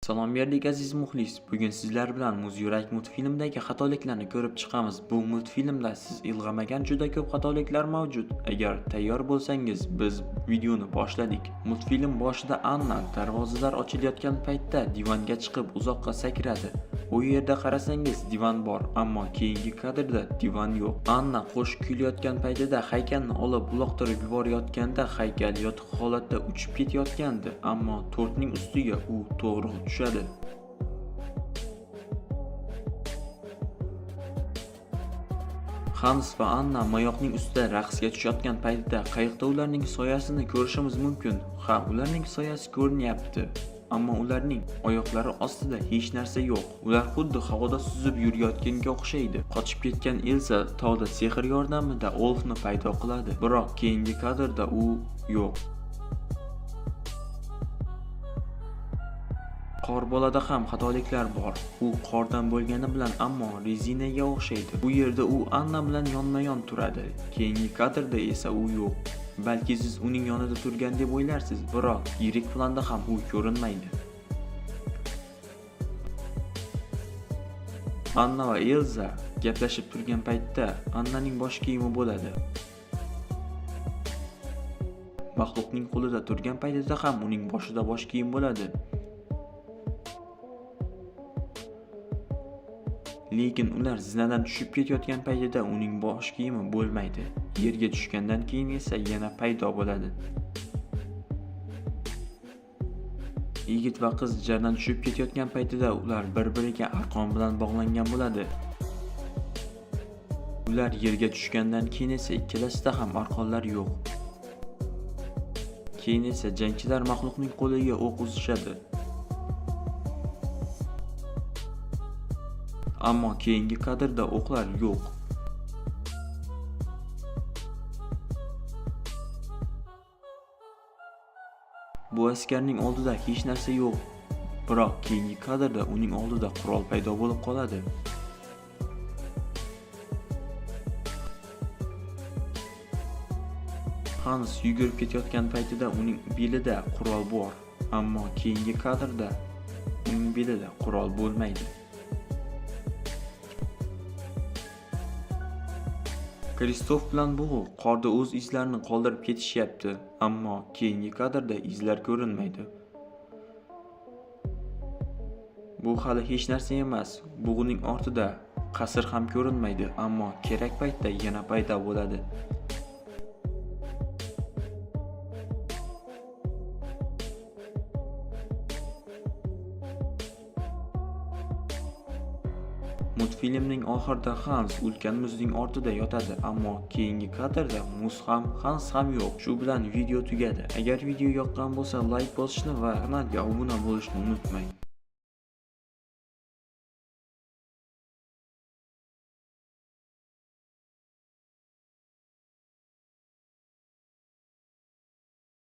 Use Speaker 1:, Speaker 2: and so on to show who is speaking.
Speaker 1: Salom berdik aziz muxlis. Bugun sizlar bilan Muz yurak multfilmdagi xatoliklarni ko'rib chiqamiz. Bu multfilmda siz ilg'amagan juda ko'p xatoliklar mavjud. Agar tayyor bo'lsangiz, biz videoni boshladik. Multfilm boshida Anna darvozalar ochilayotgan paytda divanga chiqib uzoqqa sakradi. U yerda qarasangiz divan bor, ammo keyingi kadrda divan yo'q. Anna qo'shiq kuylayotgan paytida haykalni olib uloqtirib yuborayotganda haykal yotiq holatda uchib ketayotgandi, ammo tortning ustiga u to'g'ri tushadi. Hans va Anna mayoqning ustida raqsga tushayotgan paytda qayiqda ularning soyasini ko'rishimiz mumkin. Ha, ularning soyasi ko'rinyapti, ammo ularning oyoqlari ostida hech narsa yo'q. Ular xuddi havoda suzib yurayotganga o'xshaydi. Qochib ketgan Elsa tog'da sehr yordamida Olfni paydo qiladi, biroq keyingi kadrda u yo'q. Qor bolada ham xatoliklar bor. U qordan bo'lgani bilan ammo rezinaga o'xshaydi. Bu yerda u Anna bilan yonma-yon turadi. Keyingi kadrda esa u yo'q. Balki siz uning yonida turgan deb o'ylarsiz, biroq yirik planda ham u ko'rinmaydi. Anna va Elsa gaplashib turgan paytda Annaning bosh kiyimi bo'ladi. Maxluqning qo'lida turgan paytida ham uning boshida bosh kiyim bo'ladi. Lekin ular zinadan tushib ketayotgan paytida uning bosh kiyimi bo'lmaydi. Yerga tushgandan keyin esa yana paydo bo'ladi. Yigit va qiz jardan tushib ketayotgan paytida ular bir-biriga arqon bilan bog'langan bo'ladi. Ular yerga tushgandan keyin esa ikkalasida ham arqonlar yo'q. Keyin esa jangchilar maxluqning qo'liga o'q uzishadi. Ammo keyingi kadrda o'qlar yo'q. Bu askarning oldida hech narsa yo'q. Biroq keyingi kadrda uning oldida qurol paydo bo'lib qoladi. Hans yugurib ketayotgan paytida uning belida qurol bor, ammo keyingi kadrda uning belida qurol bo'lmaydi. Kristof bilan Bug'u qorda o'z izlarini qoldirib ketishyapti, ammo keyingi kadrda izlar ko'rinmaydi. Bu hali hech narsa emas. Bug'uning ortida qasr ham ko'rinmaydi, ammo kerak paytda yana paydo bo'ladi. Multfilmning oxirida Hans ulkan muzning ortida yotadi, ammo keyingi kadrda muz ham, Hans ham yo'q. Shu bilan video tugadi. Agar video yoqqan bo'lsa, like bosishni va kanalga obuna bo'lishni unutmang.